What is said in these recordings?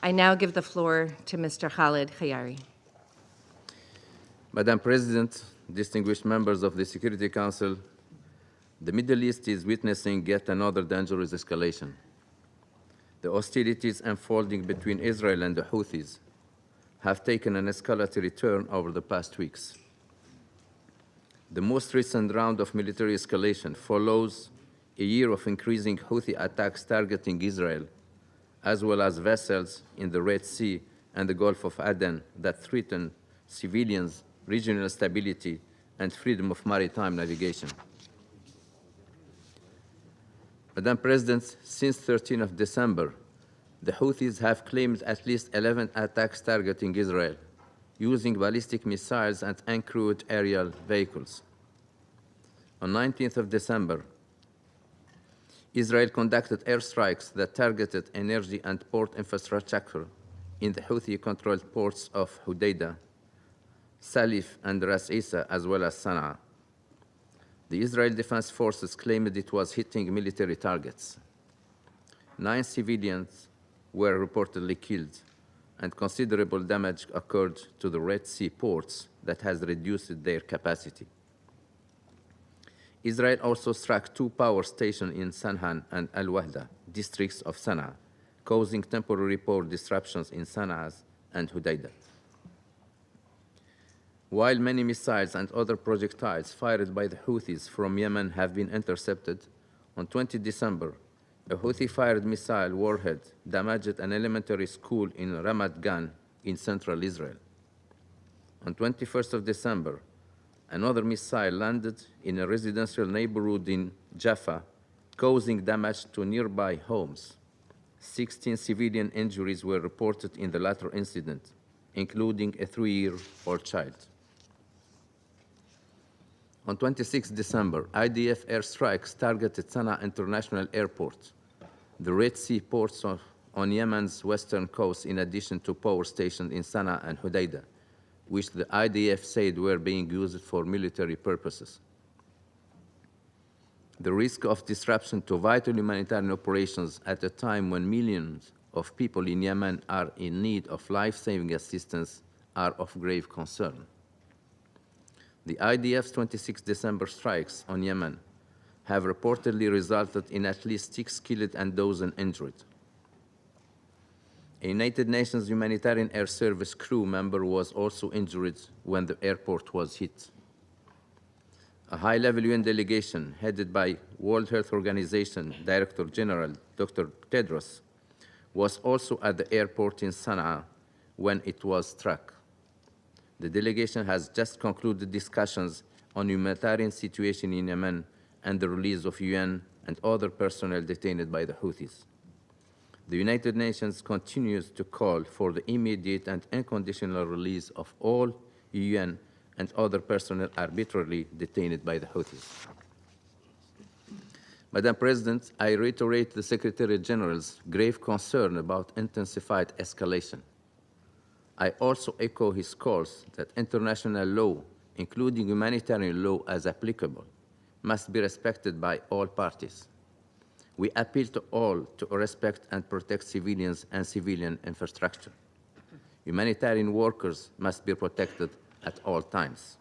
I now give the floor to Mr. Khaled Khiari. Madam President, distinguished members of the Security Council, the Middle East is witnessing yet another dangerous escalation. The hostilities unfolding between Israel and the Houthis have taken an escalatory turn over the past weeks. The most recent round of military escalation follows a year of increasing Houthi attacks targeting Israel, as well as vessels in the Red Sea and the Gulf of Aden that threaten civilians, regional stability, and freedom of maritime navigation. Madam President, since 13th of December, the Houthis have claimed at least 11 attacks targeting Israel, using ballistic missiles and uncrewed aerial vehicles. On 19th of December, Israel conducted airstrikes that targeted energy and port infrastructure in the Houthi-controlled ports of Hudaida, Salif, and Ras Isa, as well as Sana'a. The Israel Defense Forces claimed it was hitting military targets. 9 civilians were reportedly killed, and considerable damage occurred to the Red Sea ports that has reduced their capacity. Israel also struck 2 power stations in Sanhan and Al-Wahda, districts of Sana'a, causing temporary power disruptions in Sana'a and Hudaida. While many missiles and other projectiles fired by the Houthis from Yemen have been intercepted, on 20 December, a Houthi-fired missile warhead damaged an elementary school in Ramat Gan in central Israel. On 21st of December, another missile landed in a residential neighborhood in Jaffa, causing damage to nearby homes. 16 civilian injuries were reported in the latter incident, including a 3-year-old child. On 26 December, IDF airstrikes targeted Sana'a International Airport, the Red Sea ports on Yemen's western coast, in addition to power stations in Sana'a and Hudaida, which the IDF said were being used for military purposes. The risk of disruption to vital humanitarian operations at a time when millions of people in Yemen are in need of life-saving assistance are of grave concern. The IDF's 26 December strikes on Yemen have reportedly resulted in at least 6 killed and dozens injured. A United Nations Humanitarian Air Service crew member was also injured when the airport was hit. A high-level UN delegation headed by World Health Organization Director General Dr. Tedros was also at the airport in Sana'a when it was struck. The delegation has just concluded discussions on the humanitarian situation in Yemen and the release of UN and other personnel detained by the Houthis. The United Nations continues to call for the immediate and unconditional release of all UN and other personnel arbitrarily detained by the Houthis. Madam President, I reiterate the Secretary General's grave concern about intensified escalation. I also echo his calls that international law, including humanitarian law as applicable, must be respected by all parties. We appeal to all to respect and protect civilians and civilian infrastructure. Humanitarian workers must be protected at all times.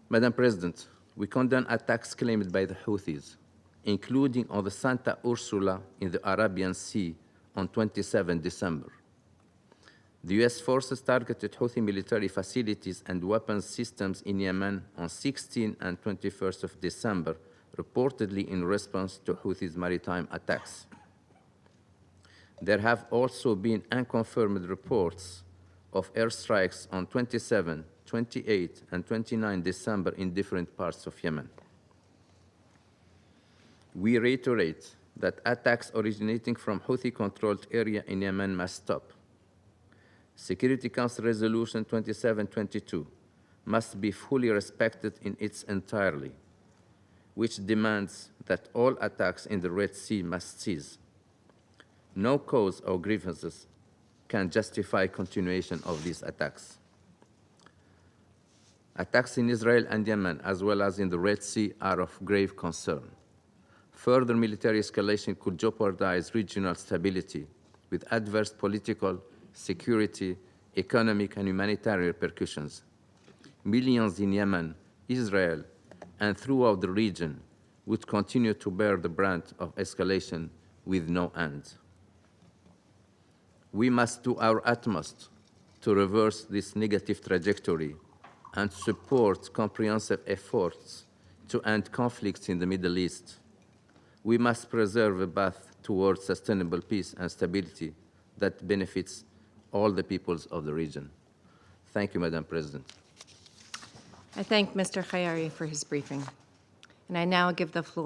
Madam President, we condemn attacks claimed by the Houthis, including on the Santa Ursula in the Arabian Sea on 27 December. The US forces targeted Houthi military facilities and weapons systems in Yemen on 16 and 21st of December, reportedly in response to Houthis' maritime attacks. There have also been unconfirmed reports of airstrikes on 27, 28, and 29 December in different parts of Yemen. We reiterate that attacks originating from Houthi-controlled area in Yemen must stop. Security Council Resolution 2722 must be fully respected in its entirety, which demands that all attacks in the Red Sea must cease. No cause or grievances can justify continuation of these attacks. Attacks in Israel and Yemen, as well as in the Red Sea, are of grave concern. Further military escalation could jeopardize regional stability, with adverse political, security, economic, and humanitarian repercussions. Millions in Yemen, Israel, and throughout the region would continue to bear the brunt of escalation with no end. We must do our utmost to reverse this negative trajectory and support comprehensive efforts to end conflicts in the Middle East. We must preserve a path towards sustainable peace and stability that benefits all the peoples of the region. Thank you, Madam President. I thank Mr. Khiari for his briefing. And I now give the floor